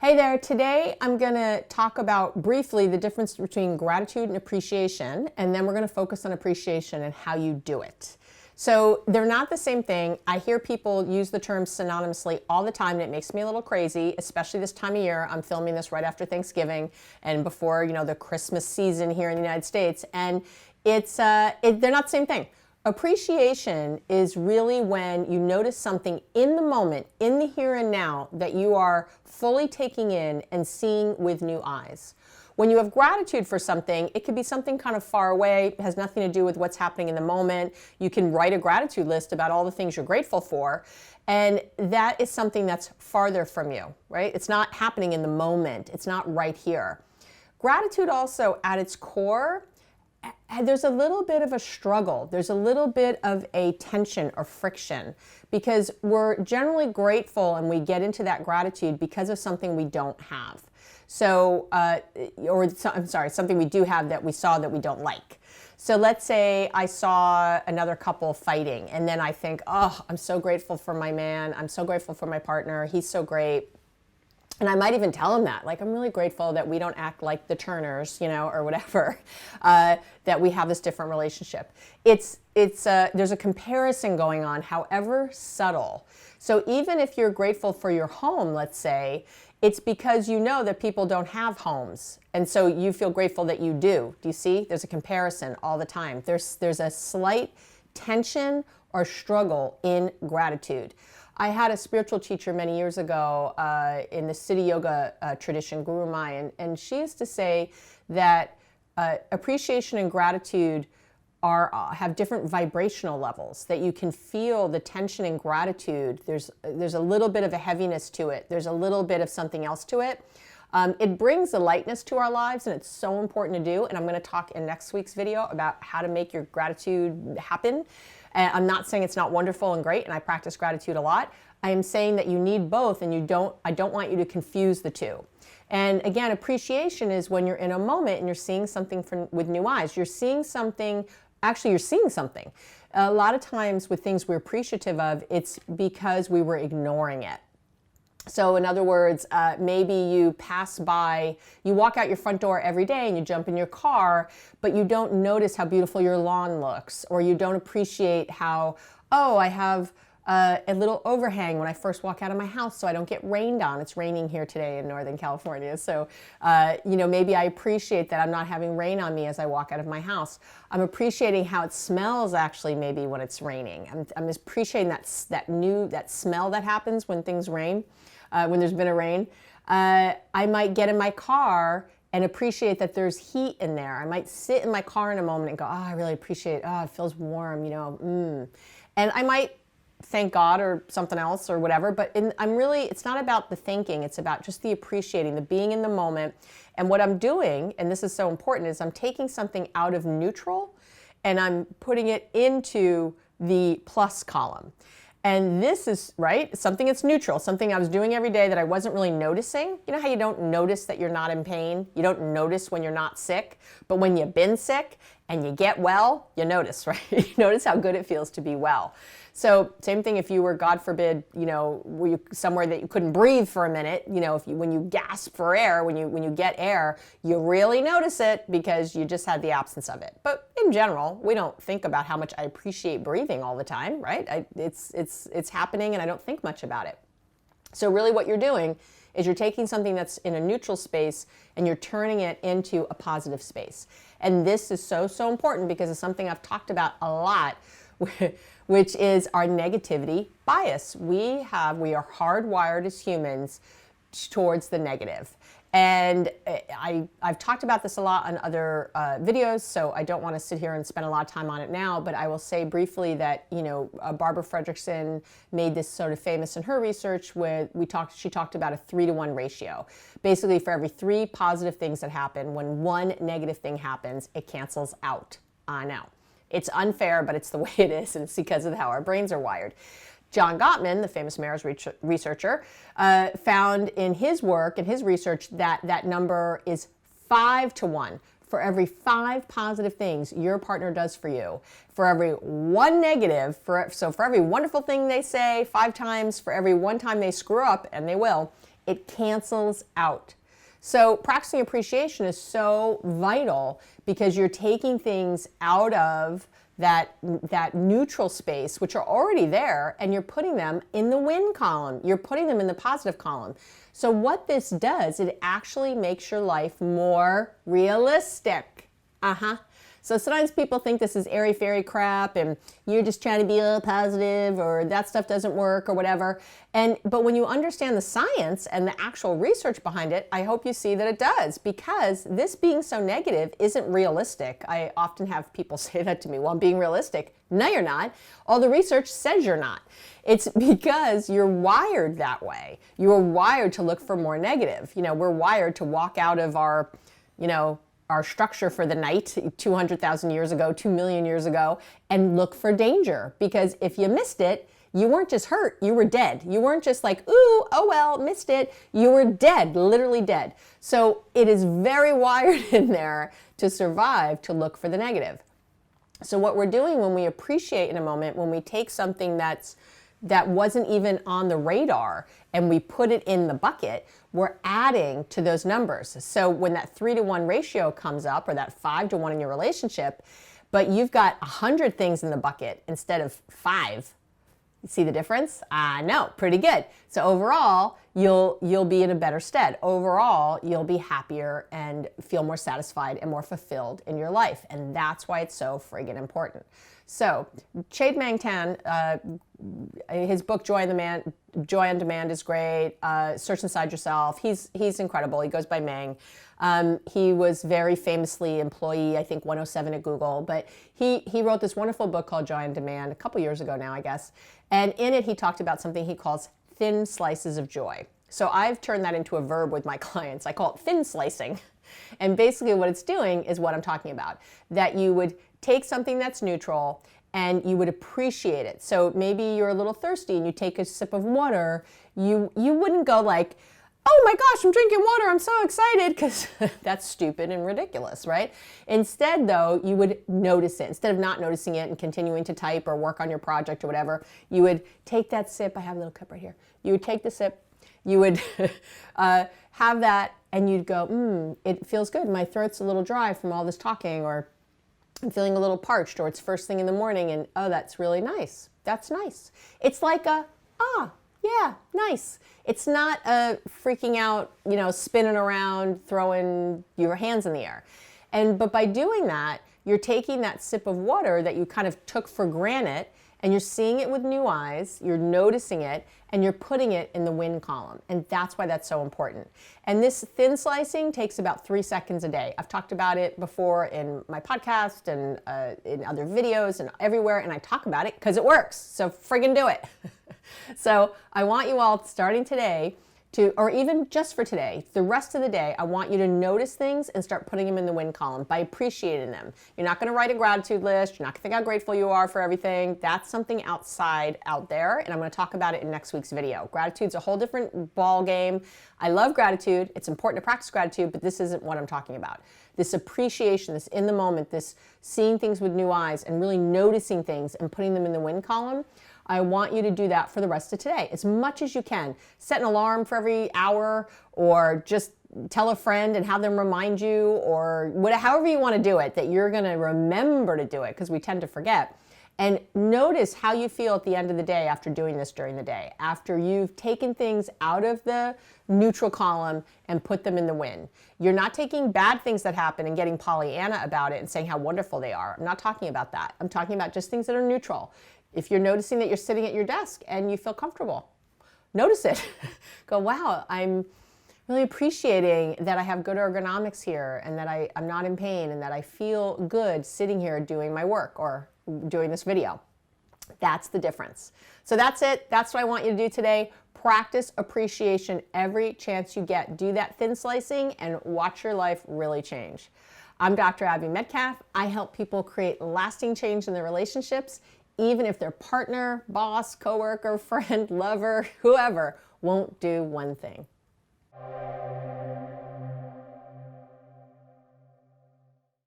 Hey there, today I'm going to talk about briefly the difference between gratitude and appreciation, and then we're going to focus on appreciation and how you do it. So they're not the same thing. I hear people use the terms synonymously all the time, and it makes me a little crazy, especially this time of year. I'm filming this right after Thanksgiving and before, the Christmas season here in the United States, and they're not the same thing. Appreciation is really when you notice something in the moment, in the here and now, that you are fully taking in and seeing with new eyes. When you have gratitude for something, it could be something kind of far away, it has nothing to do with what's happening in the moment. You can write a gratitude list about all the things you're grateful for, and that is something that's farther from you, right? It's not happening in the moment. It's not right here. Gratitude also, at its core, there's a little bit of a struggle. There's a little bit of a tension or friction because we're generally grateful and we get into that gratitude because of something we don't have. So, something we do have that we saw that we don't like. So let's say I saw another couple fighting and then I think, oh, I'm so grateful for my man. I'm so grateful for my partner. He's so great. And I might even tell him that, like, I'm really grateful that we don't act like the Turners, or whatever, that we have this different relationship. There's a comparison going on, however subtle. So even if you're grateful for your home, let's say, it's because you know that people don't have homes. And so you feel grateful that you do. Do you see? There's a comparison all the time. There's a slight tension or struggle in gratitude. I had a spiritual teacher many years ago in the City Yoga tradition, Guru Mai, and she used to say that appreciation and gratitude have different vibrational levels, that you can feel the tension in gratitude. There's a little bit of a heaviness to it. There's a little bit of something else to it. It brings a lightness to our lives, and it's so important to do. And I'm going to talk in next week's video about how to make your gratitude happen. And I'm not saying it's not wonderful and great, and I practice gratitude a lot. I am saying that you need both, and I don't want you to confuse the two. And again, appreciation is when you're in a moment and you're seeing something with new eyes. You're seeing something. You're seeing something. A lot of times with things we're appreciative of, it's because we were ignoring it. So in other words, maybe you walk out your front door every day and you jump in your car, but you don't notice how beautiful your lawn looks, or you don't appreciate how, I have a little overhang when I first walk out of my house so I don't get rained on. It's raining here today in Northern California. So, maybe I appreciate that I'm not having rain on me as I walk out of my house. I'm appreciating how it smells actually maybe when it's raining. I'm appreciating that smell that happens when things rain. When there's been a rain, I might get in my car and appreciate that there's heat in there. I might sit in my car in a moment and go, I really appreciate, it feels warm, And I might thank God or something else or whatever, but it's not about the thinking, it's about just the appreciating, the being in the moment. And what I'm doing, and this is so important, is I'm taking something out of neutral and I'm putting it into the plus column. And this is, right, something that's neutral, something I was doing every day that I wasn't really noticing. You know how you don't notice that you're not in pain? You don't notice when you're not sick, but when you've been sick and you get well, you notice, right? You notice how good it feels to be well. So same thing if you were, God forbid, were you somewhere that you couldn't breathe for a minute, when you gasp for air, when you get air, you really notice it because you just had the absence of it. But in general, we don't think about how much I appreciate breathing all the time, right? It's happening and I don't think much about it. So really what you're doing is you're taking something that's in a neutral space and you're turning it into a positive space. And this is so, so important because it's something I've talked about a lot, which is our negativity bias. We are hardwired as humans towards the negative. And I've talked about this a lot on other videos, so I don't want to sit here and spend a lot of time on it now, but I will say briefly that, Barbara Fredrickson made this sort of famous in her research where she talked about a 3-to-1 ratio. Basically, for every 3 positive things that happen, when 1 negative thing happens, it cancels out. I know. It's unfair, but it's the way it is, and it's because of how our brains are wired. John Gottman, the famous marriage researcher, found in his work and his research that number is 5-to-1. For every 5 positive things your partner does for you, for every 1 negative, so for every wonderful thing they say 5 times, for every 1 time they screw up, and they will, It cancels out. So practicing appreciation is so vital because you're taking things out of that neutral space, which are already there, and you're putting them in the win column. You're putting them in the positive column. So what this does, it actually makes your life more realistic. So sometimes people think this is airy-fairy crap and you're just trying to be all positive, or that stuff doesn't work or whatever. But when you understand the science and the actual research behind it, I hope you see that it does, because this being so negative isn't realistic. I often have people say that to me, well, I'm being realistic. No, you're not. All the research says you're not. It's because you're wired that way. You're wired to look for more negative. We're wired to walk out of our structure for the night 200,000 years ago, 2 million years ago, and look for danger. Because if you missed it, you weren't just hurt, you were dead. You weren't just like, ooh, oh well, missed it. You were dead, literally dead. So it is very wired in there to survive, to look for the negative. So what we're doing when we appreciate in a moment, when we take something that wasn't even on the radar and we put it in the bucket, we're adding to those numbers. So when that 3-to-1 ratio comes up, or that 5-to-1 in your relationship, but you've got 100 things in the bucket instead of 5, you see the difference? No, pretty good. So overall, you'll be in a better stead. Overall, you'll be happier and feel more satisfied and more fulfilled in your life. And that's why it's so friggin' important. So Chade Mang Tan, his book Joy on Demand is great. Search Inside Yourself. He's incredible. He goes by Mang. He was very famously employee, I think 107 at Google, but he wrote this wonderful book called Joy on Demand a couple years ago now, I guess. And in it, he talked about something he calls thin slices of joy. So I've turned that into a verb with my clients. I call it thin slicing. And basically what it's doing is what I'm talking about, that you would take something that's neutral and you would appreciate it. So maybe you're a little thirsty and you take a sip of water. You wouldn't go like, oh my gosh, I'm drinking water, I'm so excited, because that's stupid and ridiculous, right? Instead, though, you would notice it. Instead of not noticing it and continuing to type or work on your project or whatever, you would take that sip. I have a little cup right here. You would take the sip, you would have that, and you'd go, it feels good. My throat's a little dry from all this talking, or I'm feeling a little parched, or it's first thing in the morning, and oh, that's really nice. That's nice. It's like yeah, nice. It's not a freaking out, spinning around, throwing your hands in the air. But by doing that, you're taking that sip of water that you kind of took for granted, and you're seeing it with new eyes, you're noticing it, and you're putting it in the win column. And that's why that's so important. And this thin slicing takes about 3 seconds a day. I've talked about it before in my podcast and in other videos and everywhere, and I talk about it because it works. So friggin' do it. So I want you all, starting today, or even just for today, the rest of the day, I want you to notice things and start putting them in the win column by appreciating them. You're not going to write a gratitude list. You're not going to think how grateful you are for everything. That's something out there, and I'm going to talk about it in next week's video. Gratitude's a whole different ball game. I love gratitude. It's important to practice gratitude, but this isn't what I'm talking about. This appreciation, this in the moment, this seeing things with new eyes and really noticing things and putting them in the win column. I want you to do that for the rest of today, as much as you can. Set an alarm for every hour, or just tell a friend and have them remind you, or however you want to do it, that you're going to remember to do it, because we tend to forget. And notice how you feel at the end of the day after doing this during the day, after you've taken things out of the neutral column and put them in the win. You're not taking bad things that happen and getting Pollyanna about it and saying how wonderful they are. I'm not talking about that. I'm talking about just things that are neutral. If you're noticing that you're sitting at your desk and you feel comfortable, notice it. Go, wow, I'm really appreciating that I have good ergonomics here, and that I'm not in pain, and that I feel good sitting here doing my work or doing this video. That's the difference. So that's it. That's what I want you to do today. Practice appreciation every chance you get. Do that thin slicing and watch your life really change. I'm Dr. Abby Medcalf. I help people create lasting change in their relationships, even if their partner, boss, coworker, friend, lover, whoever won't do one thing.